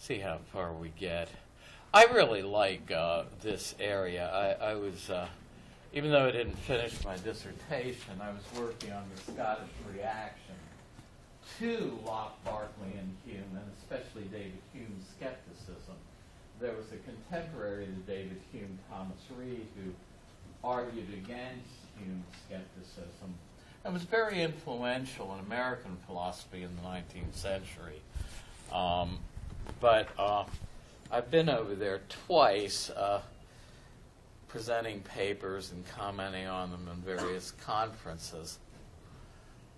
see how far we get. I really like this area. I was, even though I didn't finish my dissertation, I was working on the Scottish reaction to Locke, Berkeley, and Hume, and especially David Hume's skepticism. There was a contemporary to David Hume, Thomas Reid, who argued against Hume's skepticism and was very influential in American philosophy in the 19th century. But I've been over there twice presenting papers and commenting on them in various conferences.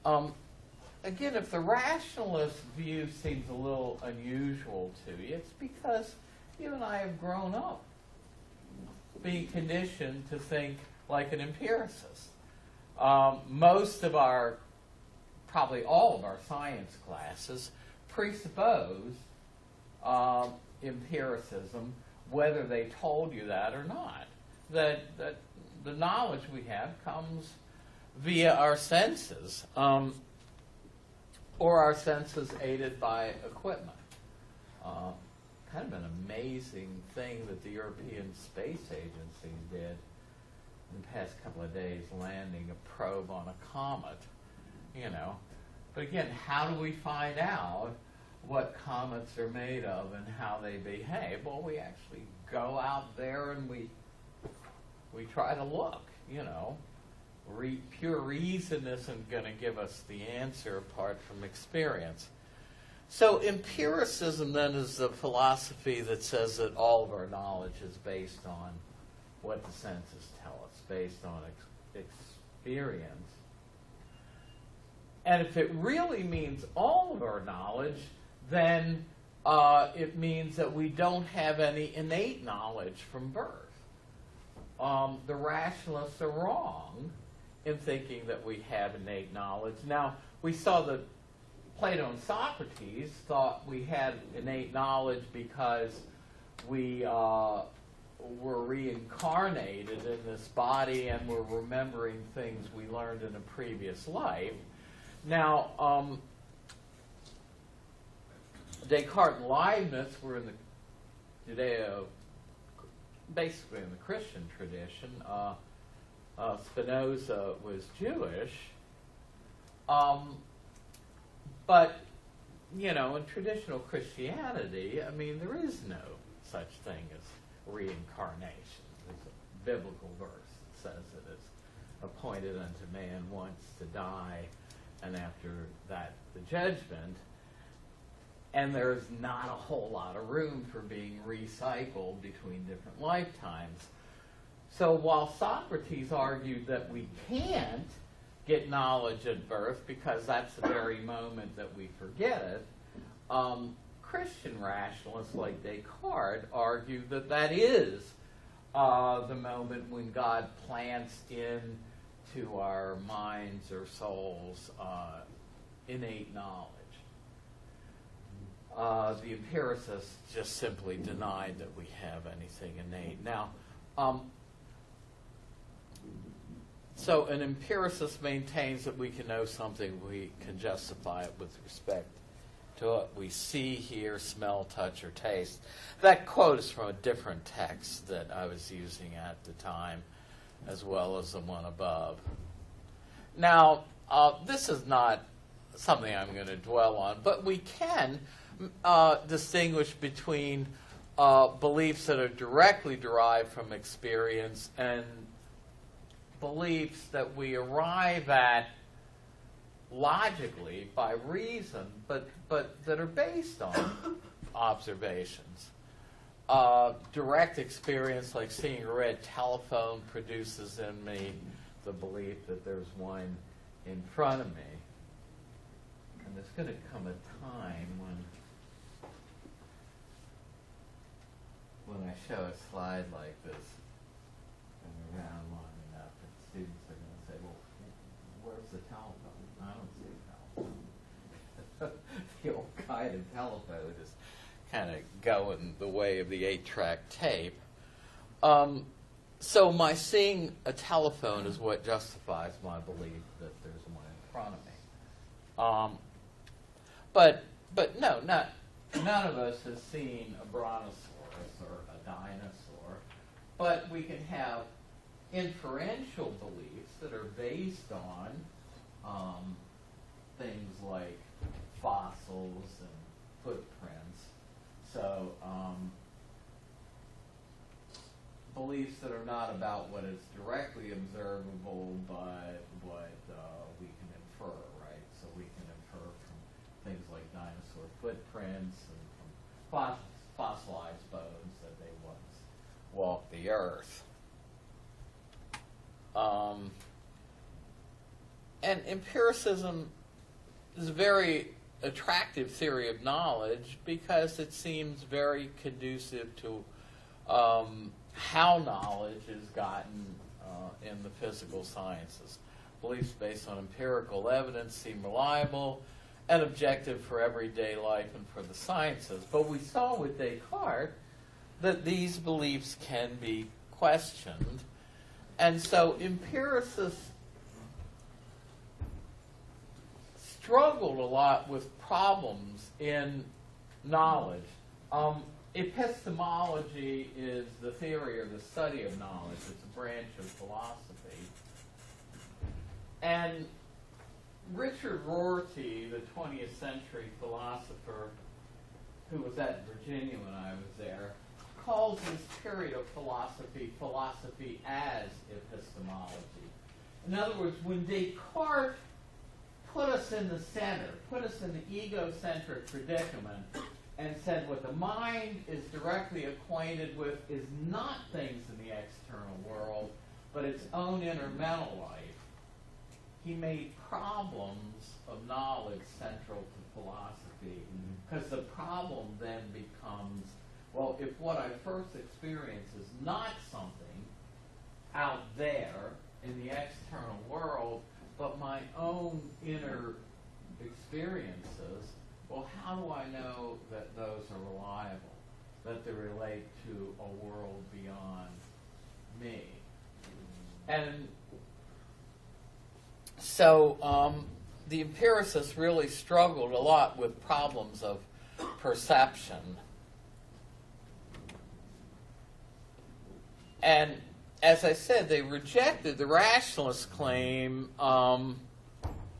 Again, if the rationalist view seems a little unusual to you, it's because you and I have grown up being conditioned to think like an empiricist. Most of our, probably all of our science classes presuppose empiricism, whether they told you that or not. That the knowledge we have comes via our senses, or our senses aided by equipment. Kind of an amazing thing that the European Space Agency did in the past couple of days, landing a probe on a comet, you know. But again, how do we find out what comets are made of and how they behave? Well, we actually go out there and we try to look, you know. Pure reason isn't going to give us the answer apart from experience. So empiricism then is the philosophy that says that all of our knowledge is based on what the senses tell us, based on experience. And if it really means all of our knowledge, then it means that we don't have any innate knowledge from birth. The rationalists are wrong in thinking that we have innate knowledge. Now, we saw that Plato and Socrates thought we had innate knowledge because we were reincarnated in this body and were remembering things we learned in a previous life. Now, Descartes and Leibniz were in the basically in the Christian tradition. Spinoza was Jewish. But, you know, in traditional Christianity, I mean, there is no such thing as reincarnation. There's a biblical verse that says it is appointed unto man once to die, and after that, the judgment. And there's not a whole lot of room for being recycled between different lifetimes. So while Socrates argued that we can't get knowledge at birth because that's the very moment that we forget it, Christian rationalists like Descartes argue that that is the moment when God plants into our minds or souls innate knowledge. The empiricists just simply denied that we have anything innate. Now, so an empiricist maintains that we can know something, we can justify it with respect to what we see, hear, smell, touch, or taste. That quote is from a different text that I was using at the time, as well as the one above. Now, this is not something I'm going to dwell on, but we can distinguish between beliefs that are directly derived from experience and beliefs that we arrive at logically by reason, but that are based on observations. Direct experience, like seeing a red telephone, produces in me the belief that there's one in front of me. And there's going to come a time when I show a slide like this and around long enough, and students are going to say, well, where's the telephone? I don't see a telephone. The old guided telephone is kind of going the way of the 8-track tape. So my seeing a telephone is what justifies my belief that there's one in front of me. But no, none of us has seen a brontosaurus or a dinosaur, but we can have inferential beliefs that are based on things like fossils and footprints. So beliefs that are not about what is directly observable, but what we can infer, right? So we can infer from things like dinosaur footprints and from fossilized bones that they once walked the earth. And empiricism is a very attractive theory of knowledge because it seems very conducive to how knowledge is gotten in the physical sciences. Beliefs based on empirical evidence seem reliable and objective for everyday life and for the sciences. But we saw with Descartes that these beliefs can be questioned. And so empiricists struggled a lot with problems in knowledge. Epistemology is the theory or the study of knowledge. It's a branch of philosophy. And Richard Rorty, the 20th century philosopher who was at Virginia when I was there, calls this period of philosophy as epistemology. In other words, when Descartes put us in the center, put us in the egocentric predicament, and said what the mind is directly acquainted with is not things in the external world, but its own inner mental life, he made problems of knowledge central to philosophy. Because the problem then becomes, well, if what I first experience is not something out there in the external world, but my own inner experiences, well, how do I know that those are reliable, that they relate to a world beyond me? And so the empiricists really struggled a lot with problems of perception. And as I said, they rejected the rationalist claim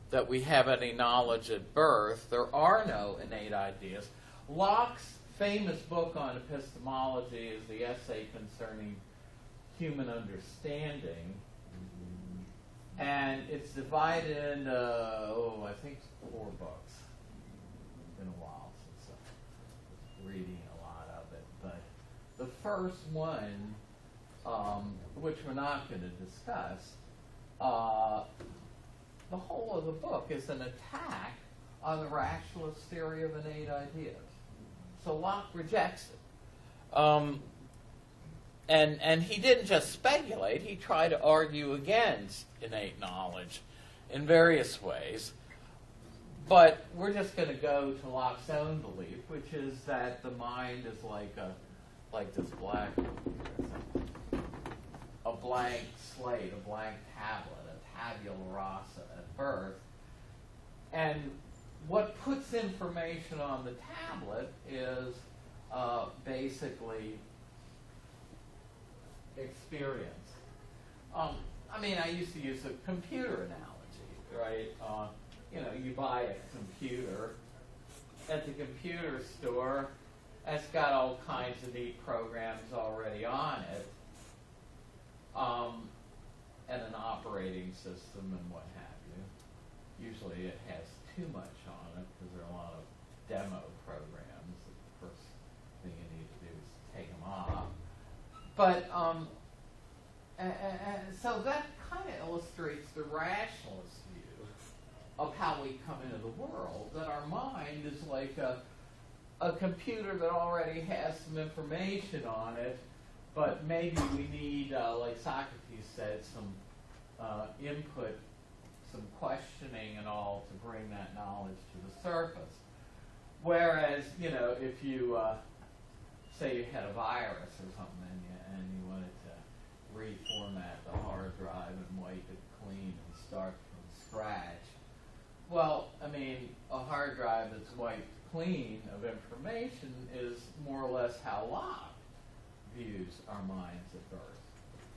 that we have any knowledge at birth. There are no innate ideas. Locke's famous book on epistemology is the essay concerning human understanding. And it's divided into, I think 4 books. It's been a while since I was reading a lot of it. But the first one, which we're not going to discuss, the whole of the book is an attack on the rationalist theory of innate ideas. So Locke rejects it. And he didn't just speculate, he tried to argue against innate knowledge in various ways. But we're just going to go to Locke's own belief, which is that the mind is like this a blank slate, a blank tablet, a tabula rasa at birth. And what puts information on the tablet is basically experience. I used to use a computer analogy, right? You buy a computer at the computer store. It's got all kinds of neat programs already on it, and an operating system and what have you. Usually it has too much on it because there are a lot of demo programs. The first thing you need to do is take them off. But so that kind of illustrates the rationalist view of how we come into the world, that our mind is like a computer that already has some information on it, but maybe we need, like Socrates said, some input, some questioning and all to bring that knowledge to the surface. Whereas, if you, say you had a virus or something and you wanted to reformat the hard drive and wipe it clean and start from scratch, well, a hard drive that's wiped clean of information is more or less how Locke views our minds at birth,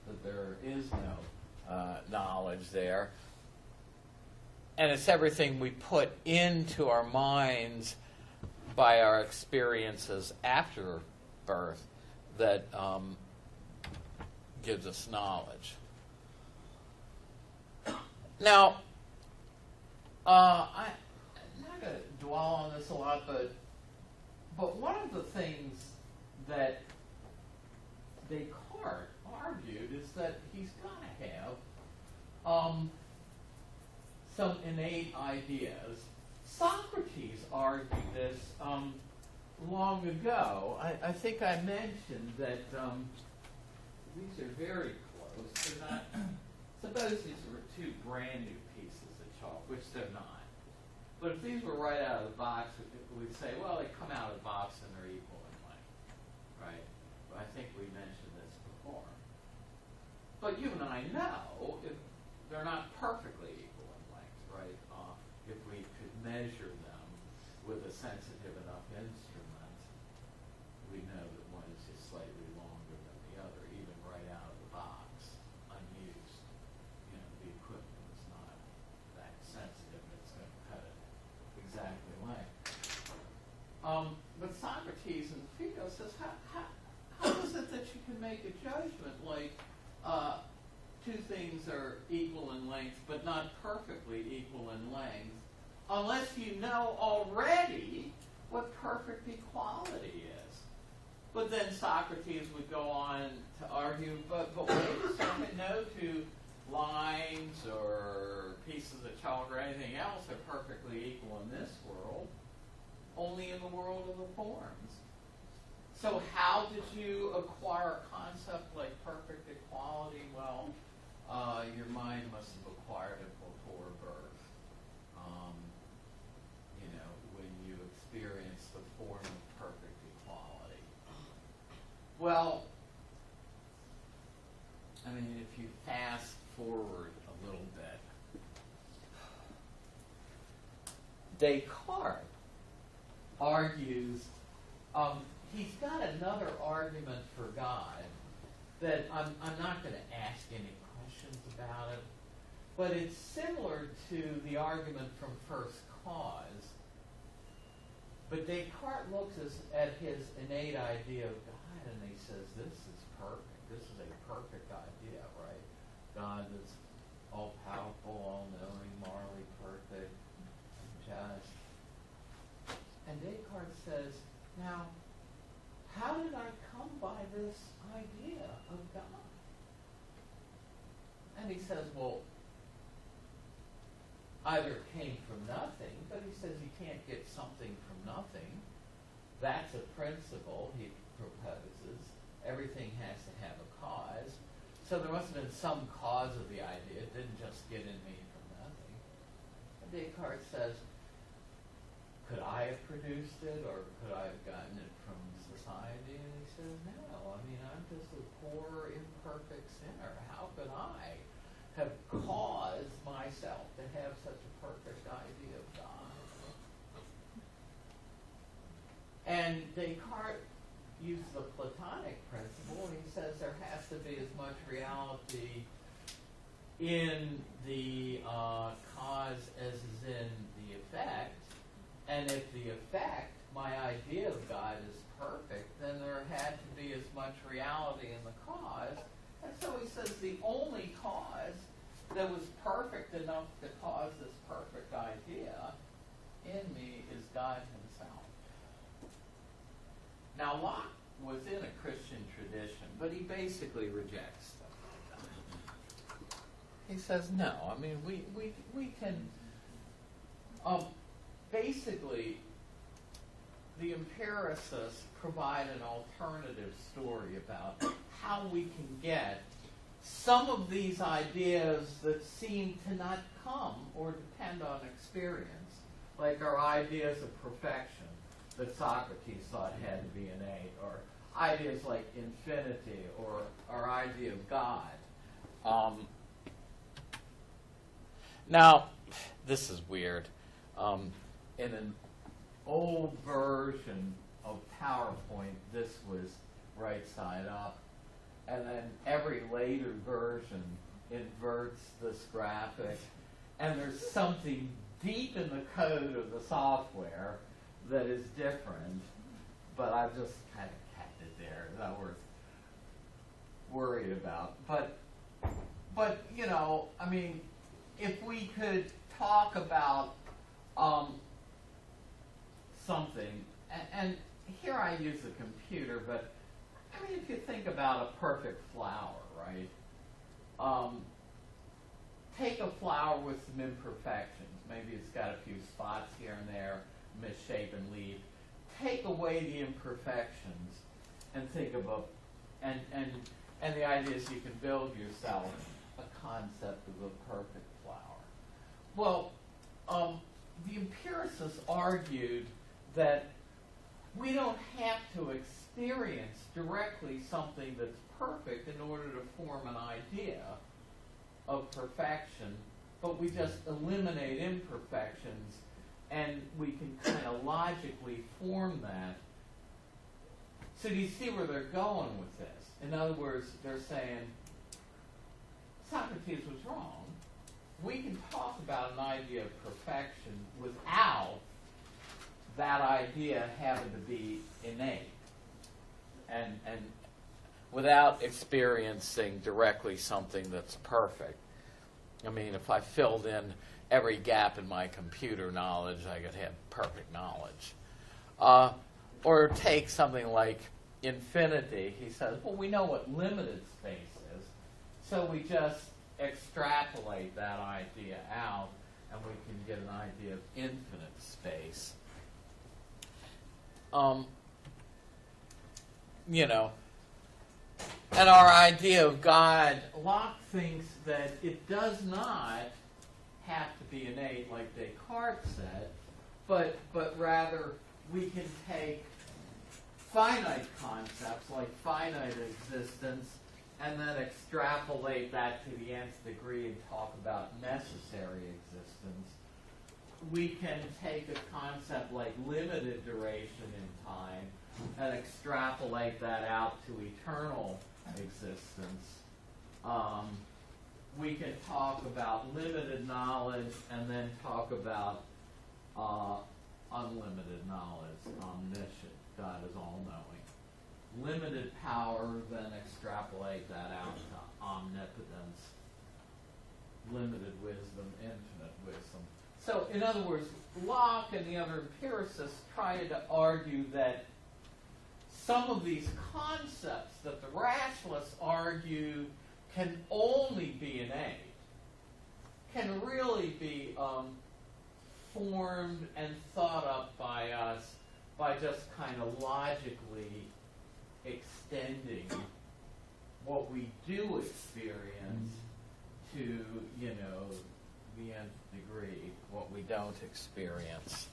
that there is no knowledge there. And it's everything we put into our minds by our experiences after birth that gives us knowledge. Now, I'm not going to dwell on this a lot, but one of the things that Descartes argued is that he's got to have some innate ideas. Socrates argued this long ago. I think I mentioned that these are very close. They're not. Suppose these were two brand new pieces of chalk, which they're not. But if these were right out of the box, we'd say, well, they come out of the box and they're equal in length, right? But I think we mentioned this before. But you and I know if they're not perfectly equal in length, right? If we could measure them with a sensitive enough instrument, we know that one is just slightly longer than the other, even right out of the box, unused. You know, the equipment is not that sensitive; it's going to cut it exactly length. But Socrates in Phaedo says, how is it that you can make a judgment like two things are equal in length but not perfectly equal in length unless you know already what perfect equality is? But then Socrates would go on to argue, but wait a second, no two lines or pieces of chalk or anything else are perfectly equal in this world, only in the world of the forms. So how did you acquire a concept like perfect equality? Well, your mind must have acquired it before birth. You know, when you experience the form of perfect equality. Well, I mean, if you fast forward a little bit, Descartes argues, he's got another argument for God that I'm not going to ask any questions about it, but it's similar to the argument from first cause. But Descartes looks at his innate idea of God and he says, this is perfect. This is a perfect idea, right? God is all-powerful, all-knowing, morally perfect, just. And Descartes says, now, how did I come by this idea of God? And he says, well, either it came from nothing, but he says you can't get something from nothing. That's a principle he proposes. Everything has to have a cause. So there must have been some cause of the idea. It didn't just get in me from nothing. And Descartes says, could I have produced it, or could I have gotten it from society? And he says, no. I mean, I'm just a poor, imperfect sinner. How could I have caused myself to have such a perfect idea of God? And Descartes used the Platonic principle, and he says there has to be as much reality in the cause as is in the effect. And if the effect, my idea of God, is perfect, then there had to be as much reality in the cause. And so he says the only cause that was perfect enough to cause this perfect idea in me is God himself. Now, Locke was in a Christian tradition, but he basically rejects stuff like that. He says, no, I mean, we can... basically, the empiricists provide an alternative story about how we can get some of these ideas that seem to not come or depend on experience, like our ideas of perfection that Socrates thought had to be innate, or ideas like infinity, or our idea of God. Now, this is weird. In old version of PowerPoint, this was right side up. And then every later version inverts this graphic. And there's something deep in the code of the software that is different. But I've just kind of kept it there. It's not worth worried about. But you know, I mean, if we could talk about something, and here I use a computer, but I mean, if you think about a perfect flower, right? Take a flower with some imperfections. Maybe it's got a few spots here and there, misshapen leaf. Take away the imperfections and think of and the idea is you can build yourself a concept of a perfect flower. Well, the empiricists argued that we don't have to experience directly something that's perfect in order to form an idea of perfection, but we just eliminate imperfections and we can kind of logically form that. So do you see where they're going with this? In other words, they're saying Socrates was wrong. We can talk about an idea of perfection without that idea having to be innate and without experiencing directly something that's perfect. I mean, if I filled in every gap in my computer knowledge, I could have perfect knowledge. Or take something like infinity. He says, well, we know what limited space is, so we just extrapolate that idea out, and we can get an idea of infinite space. You know, and our idea of God, Locke thinks that it does not have to be innate, like Descartes said, but rather we can take finite concepts like finite existence and then extrapolate that to the nth degree and talk about necessary existence. We can take a concept like limited duration in time and extrapolate that out to eternal existence. We can talk about limited knowledge and then talk about unlimited knowledge, omniscient. God is all-knowing. Limited power, then extrapolate that out to omnipotence. Limited wisdom, infinite wisdom. So, in other words, Locke and the other empiricists tried to argue that some of these concepts that the rationalists argue can only be innate, can really be formed and thought up by us by just kind of logically extending what we do experience to, you know, the nth degree, what we don't experience.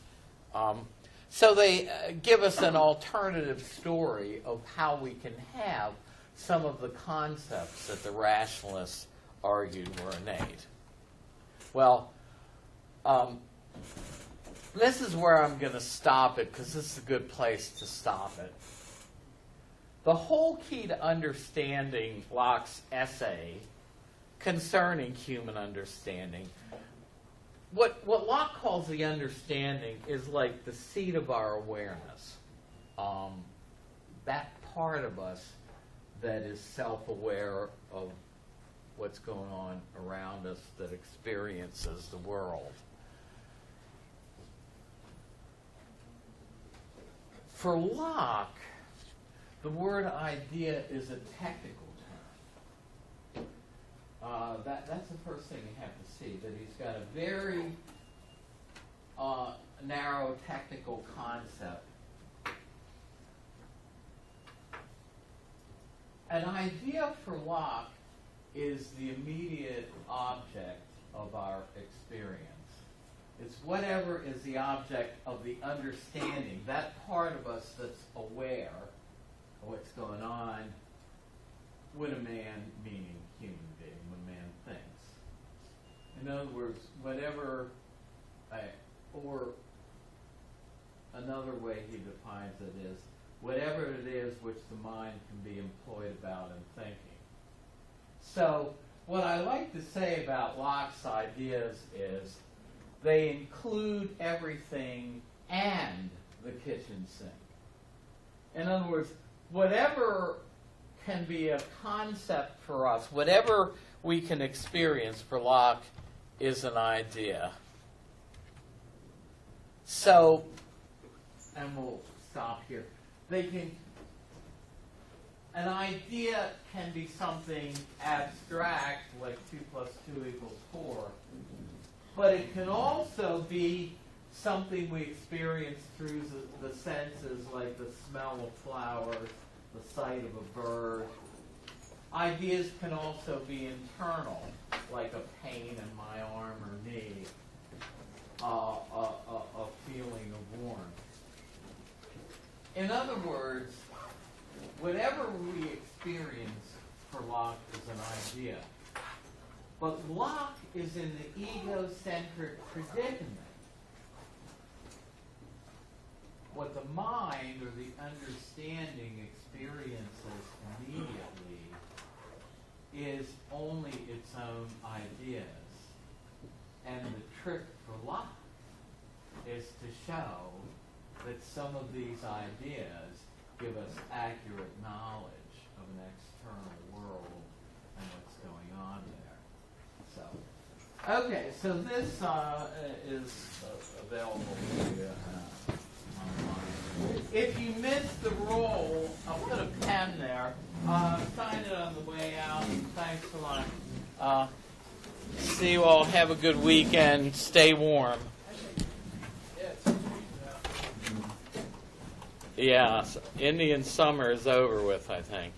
So they give us an alternative story of how we can have some of the concepts that the rationalists argued were innate. Well, this is where I'm going to stop it, because this is a good place to stop it. The whole key to understanding Locke's essay concerning human understanding, what Locke calls the understanding is like the seat of our awareness. That part of us that is self-aware of what's going on around us, that experiences the world. For Locke, the word idea is a technical term. That's the first thing you have to see, that he's got a very narrow technical concept. An idea for Locke is the immediate object of our experience. It's whatever is the object of the understanding, that part of us that's aware of what's going on when a man, meaning human being, when a man thinks. In other words, whatever, or another way he defines it is whatever it is which the mind can be employed about in thinking. So what I like to say about Locke's ideas is they include everything and the kitchen sink. In other words, whatever can be a concept for us, whatever we can experience for Locke is an idea. So, and we'll stop here. An idea can be something abstract, like 2 plus 2 equals 4, but it can also be something we experience through the senses, like the smell of flowers, the sight of a bird. Ideas can also be internal, like a pain in my arm or knee, a feeling of warmth. In other words, whatever we experience for Locke is an idea. But Locke is in the egocentric predicament. What the mind or the understanding experiences immediately is only its own ideas. And the trick for Locke is to show that some of these ideas give us accurate knowledge of an external world and what's going on there. So, okay, so this is available to you online. If you missed the roll, I'll put a pen there. Sign it on the way out. Thanks a lot. See you all. Have a good weekend. Stay warm. Yeah, Indian summer is over with, I think.